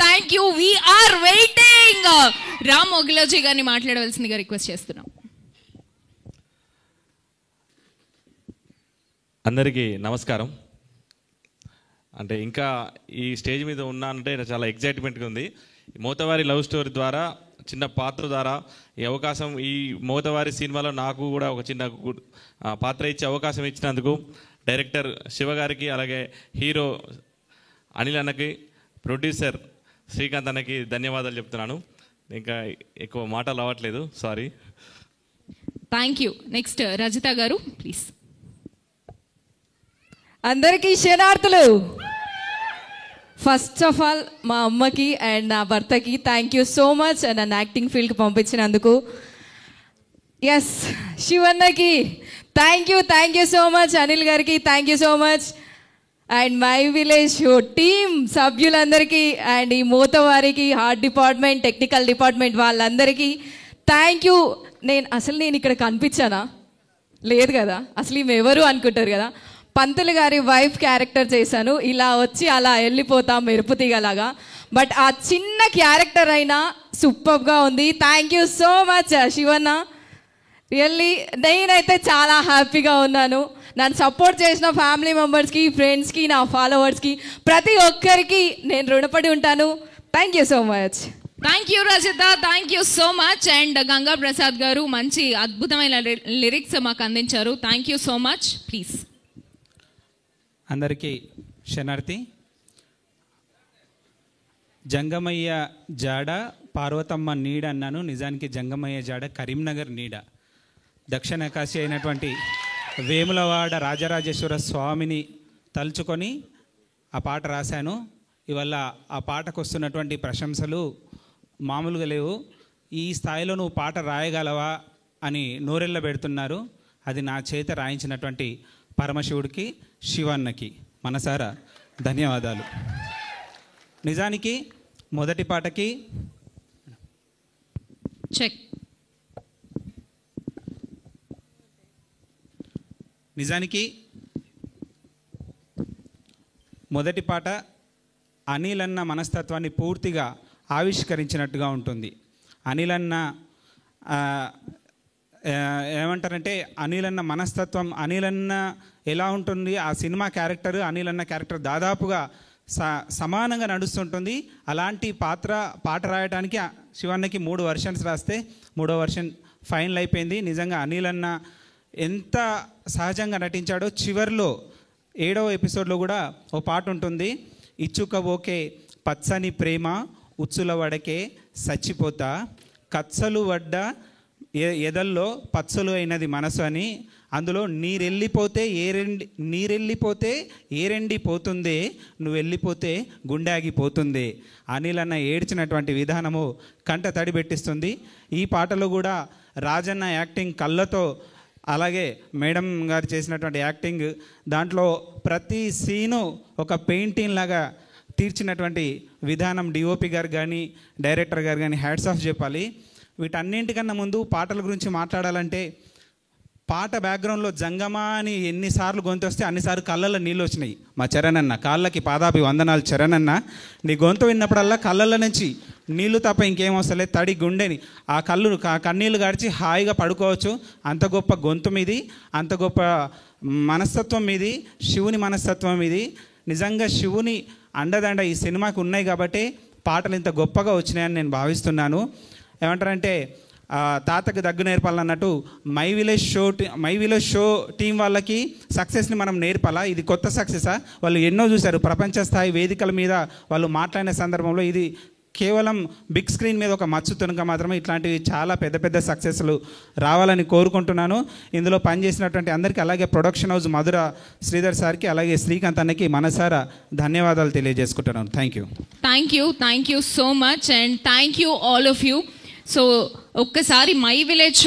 Thank you. We are waiting. Ram Mogiloji గారిని మాట్లాడవలసిందిగా request చేస్తున్నాం. అందరికీ నమస్కారం. అంటే ఇంకా ఈ స్టేజ్ మీద ఉన్నానంటే చాలా ఎగ్జైట్మెంట్గా ఉంది. మోతవారి లవ్ స్టోరీ ద్వారా, చిన్న పాత్ర ద్వారా ఈ అవకాశం, ఈ మోతవారి సినిమాలో నాకు కూడా ఒక చిన్న పాత్ర ఇచ్చే అవకాశం ఇచ్చినందుకు డైరెక్టర్ శివ గారికి, అలాగే హీరో అనిల్ అన్నకి, ప్రొడ్యూసర్ శ్రీకాంత్ అన్నకి ధన్యవాదాలు చెప్తున్నాను. ఇంకా ఎక్కువ మాటలు అవ్వట్లేదు, sorry. Thank you. Next Rajitha గారు ప్లీజ్. అందరికీ శనార్థులు. ఫస్ట్ ఆఫ్ ఆల్ మా అమ్మకి అండ్ నా భర్తకి థ్యాంక్ యూ సో మచ్ నన్ను యాక్టింగ్ ఫీల్డ్కి పంపించినందుకు. ఎస్, శివన్నకి thank you so much. Anil గారికి thank you so much. And my village show team సభ్యులందరికీ అండ్ ఈ మోతవారికి ఆర్ట్ డిపార్ట్మెంట్, టెక్నికల్ డిపార్ట్మెంట్ వాళ్ళందరికీ థ్యాంక్ యూ. నేను ఇక్కడ కనిపించానా? లేదు కదా. అసలు ఈమె ఎవరు అనుకుంటారు కదా. పంతులు గారి వైఫ్ క్యారెక్టర్ చేశాను. ఇలా వచ్చి అలా వెళ్ళిపోతాం మెరుపు తీగలాగా. బట్ ఆ చిన్న క్యారెక్టర్ అయినా సూపర్గా ఉంది. Thank you so much Shivanna. Really నేనైతే చాలా హ్యాపీగా ఉన్నాను. నన్ను సపోర్ట్ చేసిన ఫ్యామిలీ మెంబర్స్కి, ఫ్రెండ్స్కి, నా ఫాలోవర్స్కి, ప్రతి ఒక్కరికి నేను రుణపడి ఉంటాను. Thank you so much. Thank you Rajitha, thank you so much. And Ganga Prasad గారు మంచి అద్భుతమైన లిరిక్స్ మాకు అందించారు. Thank you so much. Please. అందరికీ శనార్థి. జంగమయ్య జాడ పార్వతమ్మ నీడ అన్నాను. నిజానికి జంగమయ్య జాడ కరీంనగర్ నీడ. దక్షిణ కాశీ అయినటువంటి వేములవాడ రాజరాజేశ్వర స్వామిని తలుచుకొని ఆ పాట రాశాను. ఇవల్ల ఆ పాటకు వస్తున్నటువంటి ప్రశంసలు మామూలుగా లేవు. ఈ స్థాయిలో నువ్వు పాట రాయగలవా అని నోరెళ్ళ పెడుతున్నారు. అది నా చేత రాయించినటువంటి పరమశివుడికి, శివన్నకి మనసారా ధన్యవాదాలు. నిజానికి మొదటి పాటకి చెక్. నిజానికి మొదటి పాట అనిలన్న మనస్తత్వాన్ని పూర్తిగా ఆవిష్కరించినట్టుగా ఉంటుంది. అనిలన్న ఏమంటారంటే అనిలన్న మనస్తత్వం, అనిలన్న ఎలా ఉంటుంది, ఆ సినిమా క్యారెక్టర్, అనిలన్న క్యారెక్టర్ దాదాపుగా సమానంగా నడుస్తుంటుంది. అలాంటి పాట రాయడానికి శివన్నకి 3 వర్షన్స్ రాస్తే 3వ వర్షన్ ఫైనల్ అయిపోయింది. నిజంగా అనిలన్న ఎంత సహజంగా నటించాడో. చివరిలో 7వ ఎపిసోడ్లో కూడా ఓ పాట ఉంటుంది. ఇచ్చుకబోకే పచ్చని ప్రేమ ఉచ్చుల వడకే సచ్చిపోతా, కచ్చలు వడ్డ ఎదల్లో పచ్చలు అయినది మనసు అని. అందులో నీరెళ్ళిపోతే ఏరెండిపోతుందే, నువ్వు వెళ్ళిపోతే గుండె ఆగిపోతుంది. అనిలన్న ఏడ్చినటువంటి విధానము కంట తడి పెట్టిస్తుంది. ఈ పాటలో కూడా రాజన్న యాక్టింగ్ కళ్ళతో, అలాగే మేడం గారు చేసినటువంటి యాక్టింగ్, దాంట్లో ప్రతి సీను ఒక పెయింటింగ్ లాగా తీర్చినటువంటి విధానం డిఓపి గారు కానీ, డైరెక్టర్ గారు కానీ హ్యాట్స్ ఆఫ్ చెప్పాలి. వీటన్నింటికన్నా ముందు పాటల గురించి మాట్లాడాలంటే, పాట బ్యాక్గ్రౌండ్లో జంగమా అని ఎన్నిసార్లు గొంతు వస్తే అన్నిసార్లు కళ్ళల్లో నీళ్ళు వచ్చినాయి. మా చరణన్న కాళ్ళకి పాదాభి వందనాలు. చరణన్న నీ గొంతు విన్నప్పుడల్లా కళ్ళల్లో నుంచి నీళ్లు తప్ప ఇంకేం వస్తలేదు. తడి గుండెని ఆ కన్నీళ్ళు గడిచి హాయిగా పడుకోవచ్చు. అంత గొప్ప గొంతు మీది, అంత గొప్ప మనస్తత్వం మీది, శివుని మనస్తత్వం మీది. నిజంగా శివుని అండదండ ఈ సినిమాకి ఉన్నాయి కాబట్టి పాటలు ఇంత గొప్పగా వచ్చినాయని నేను భావిస్తున్నాను. ఏమంటారంటే తాతకు దగ్గు నేర్పాలన్నట్టు మై విలేజ్ షో టీం వాళ్ళకి సక్సెస్ని మనం నేర్పాలా? ఇది కొత్త సక్సెసా? వాళ్ళు ఎన్నో చూశారు ప్రపంచ స్థాయి వేదికల మీద. వాళ్ళు మాట్లాడిన సందర్భంలో ఇది కేవలం బిగ్ స్క్రీన్ మీద ఒక మచ్చు తునక మాత్రమే. ఇట్లాంటివి చాలా పెద్ద పెద్ద సక్సెస్లు రావాలని కోరుకుంటున్నాను. ఇందులో పనిచేసినటువంటి అందరికీ, అలాగే ప్రొడక్షన్ హౌస్ మధుర శ్రీధర్ సార్కి, అలాగే శ్రీకాంత్ అన్నకి మనసారా ధన్యవాదాలు తెలియజేసుకుంటున్నాను. Thank you so much and thank you all of you. So ఒక్కసారి మై విలేజ్